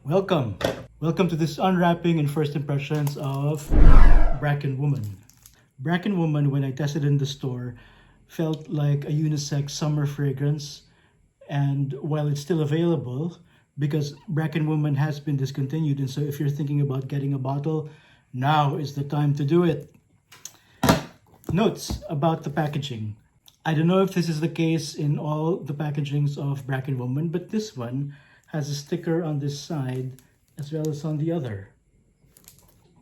Welcome. Welcome to this unwrapping and first impressions of Bracken Woman. Bracken Woman, when I tested in the store, felt like a unisex summer fragrance. And while it's still available, because Bracken Woman has been discontinued, and so if you're thinking about getting a bottle, now is the time to do it. Notes about the packaging. I don't know if this is the case in all the packagings of Bracken Woman, but this one has a sticker on this side as well as on the other.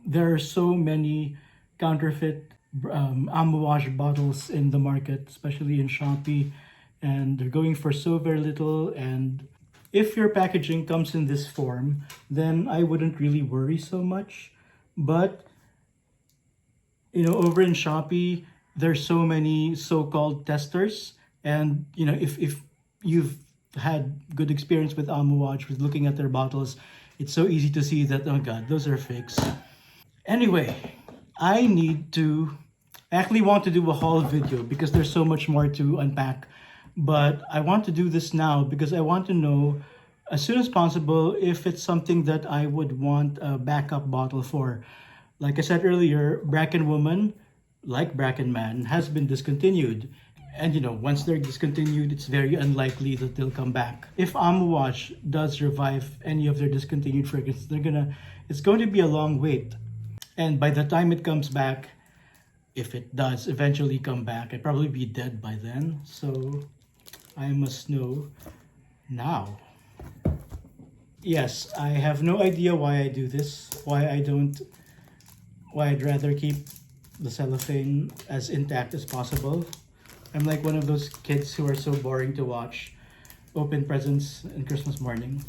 There are so many counterfeit Amouage bottles in the market, especially in Shopee, and they're going for so very little. And if your packaging comes in this form, then I wouldn't really worry so much. But over in Shopee, there's so many so-called testers, and if you've had good experience with Amouage, with looking at their bottles, it's so easy to see that, oh god, those are fakes. Anyway, I actually want to do a haul video because there's so much more to unpack, but I want to do this now because I want to know as soon as possible if it's something that I would want a backup bottle for. Like I said earlier, Bracken Woman, like Bracken Man, has been discontinued. And once they're discontinued, it's very unlikely that they'll come back. If Amouage does revive any of their discontinued fragrances, it's going to be a long wait. And by the time it comes back, if it does eventually come back, I'd probably be dead by then. So I must know now. Yes, I have no idea why I do this, why I'd rather keep the cellophane as intact as possible. I'm like one of those kids who are so boring to watch open presents on Christmas morning.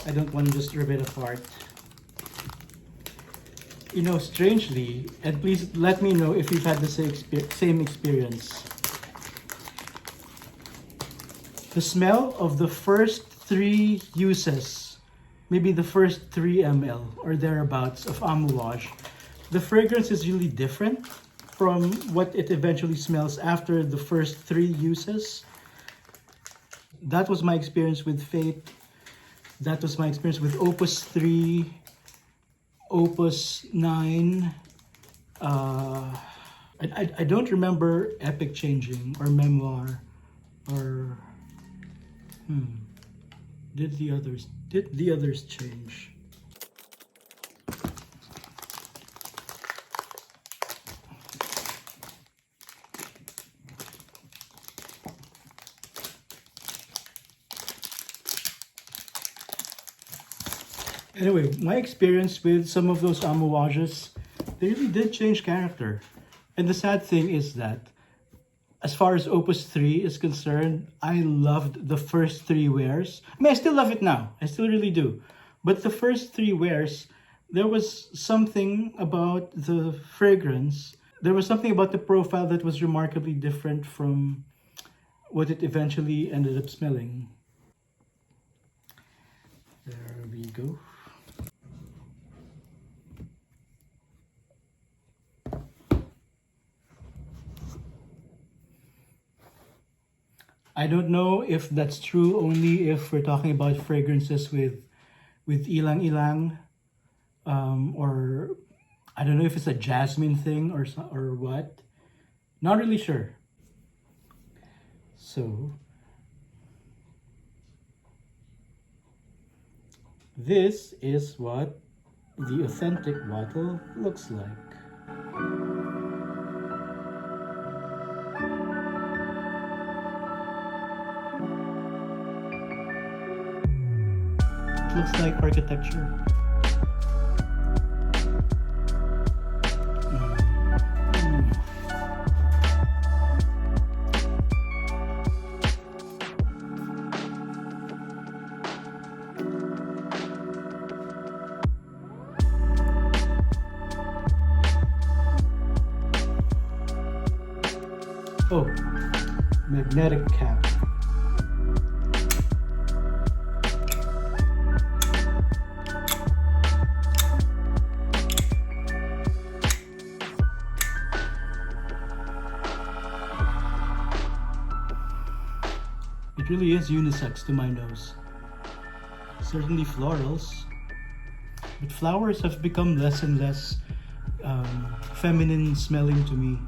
I don't want to just rip it apart. Strangely, and please let me know if you've had the same experience. The smell of the first 3 uses, maybe the first 3 ml or thereabouts of Amouage, the fragrance is really different from what it eventually smells after the first 3 uses. That was my experience with Fate. That was my experience with Opus 3, Opus 9. I don't remember Epic changing or Memoir or did the others change? Anyway, my experience with some of those Amouages, they really did change character. And the sad thing is that, as far as Opus 3 is concerned, I loved the first 3 wears. I mean, I still love it now. I still really do. But the first 3 wears, there was something about the fragrance. There was something about the profile that was remarkably different from what it eventually ended up smelling. There we go. I don't know if that's true only if we're talking about fragrances with ilang ilang, or I don't know if it's a jasmine thing or what. Not really sure. So this is what the authentic bottle looks like. Looks like architecture. Oh, magnetic cap. It really is unisex to my nose. Certainly florals, but flowers have become less and less feminine smelling to me.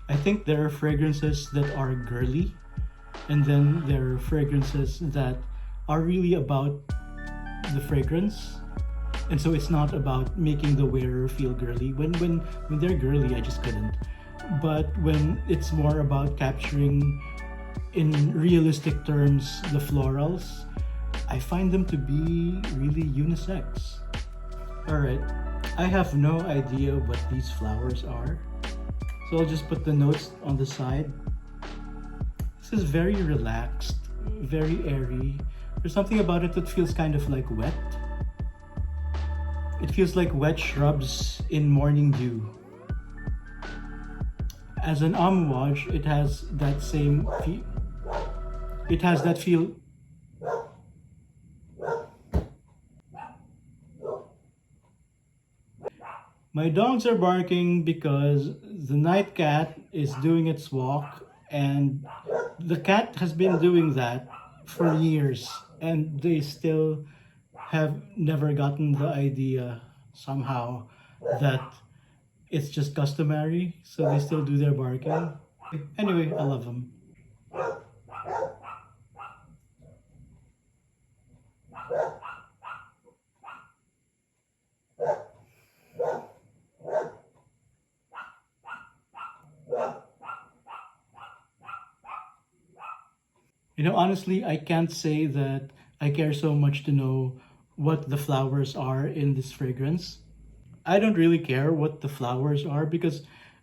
I think there are fragrances that are girly, and then there are fragrances that are really about the fragrance. And so it's not about making the wearer feel girly. When they're girly, I just couldn't. But when it's more about capturing in realistic terms the florals, I find them to be really unisex. Alright, I have no idea what these flowers are, so I'll just put the notes on the side. This is very relaxed, very airy. There's something about it that feels kind of like wet. It feels like wet shrubs in morning dew. As an amouage, it has that same feel. It has that feel. My dogs are barking because the night cat is doing its walk, and the cat has been doing that for years, and they still have never gotten the idea somehow that it's just customary, so they still do their barking. Anyway, I love them. You know, honestly, I can't say that I care so much to know what the flowers are in this fragrance. I don't really care what the flowers are because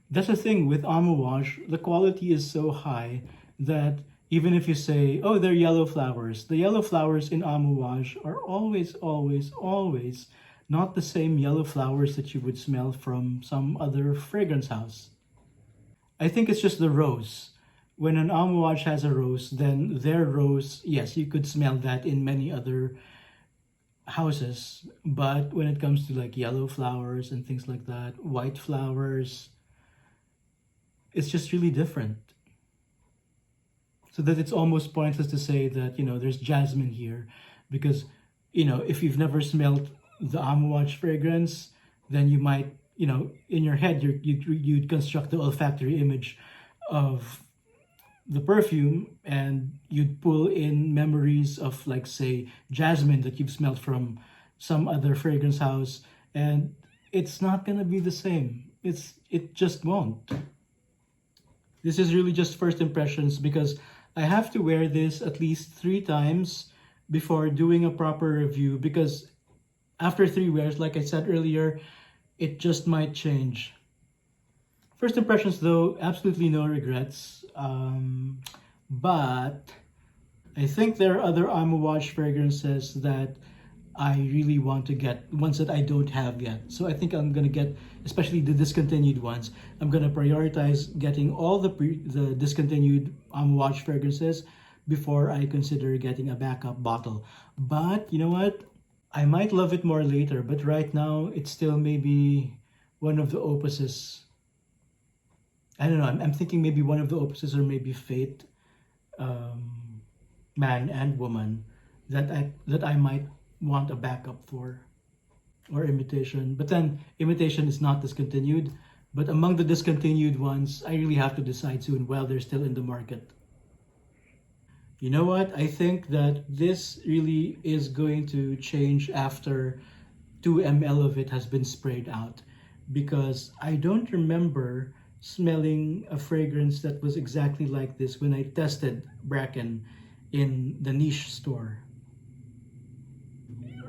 that's the thing with Amouage, the quality is so high that even if you say, oh, they're yellow flowers, the yellow flowers in Amouage are always, always, always not the same yellow flowers that you would smell from some other fragrance house. I think it's just the rose. When an Amouage has a rose, then their rose, yes, you could smell that in many other houses. But when it comes to like yellow flowers and things like that, white flowers, it's just really different. So that it's almost pointless to say that, you know, there's jasmine here. Because, you know, if you've never smelled the Amouage fragrance, then you might, you know, in your head, you'd construct the olfactory image of the perfume, and you'd pull in memories of, like, say, jasmine that you've smelled from some other fragrance house, and it's not gonna be the same. It just won't. This is really just first impressions because I have to wear this at least 3 times before doing a proper review, because after 3 wears, like I said earlier, it just might change. First impressions, though, absolutely no regrets. But I think there are other Amouage fragrances that I really want to get, ones that I don't have yet. So I think I'm gonna get, especially the discontinued ones. I'm gonna prioritize getting all the discontinued Amouage fragrances before I consider getting a backup bottle. But you know what? I might love it more later. But right now, it's still maybe one of the opuses. I don't know. I'm thinking maybe one of the opuses, or maybe Fate, Man and Woman, that I might want a backup for, or Imitation. But then Imitation is not discontinued. But among the discontinued ones, I really have to decide soon while they're still in the market. You know what? I think that this really is going to change after 2 ml of it has been sprayed out, because I don't remember smelling a fragrance that was exactly like this when I tested Bracken in the niche store.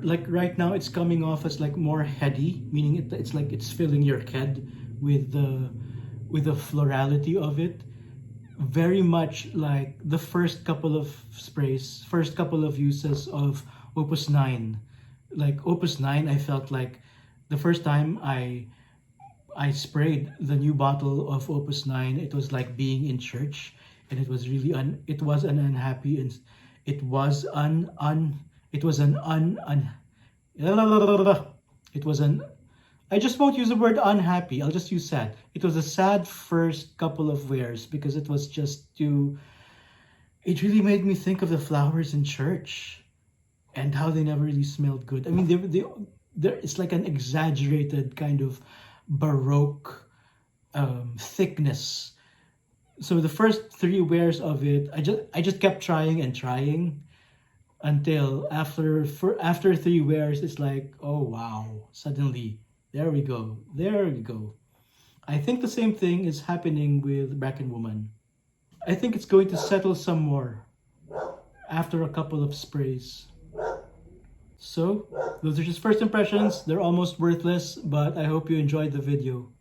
Like right now, it's coming off as like more heady, meaning it's like it's filling your head with the florality of it. Very much like the first couple of sprays, first couple of uses of Opus 9. Like Opus 9, I felt like the first time I sprayed the new bottle of Opus 9, it was like being in church, and it was really it was an unhappy, and it was it was an I just won't use the word unhappy. I'll just use sad. It was a sad first couple of wears because it was just too it really made me think of the flowers in church and how they never really smelled good. I mean, it's like an exaggerated kind of baroque thickness. So the first three wears of it, I just kept trying and trying until after three wears, it's like, oh wow, suddenly there we go. I think the same thing is happening with Bracken Woman. I think it's going to settle some more after a couple of sprays. So, those are just first impressions. They're almost worthless, but I hope you enjoyed the video.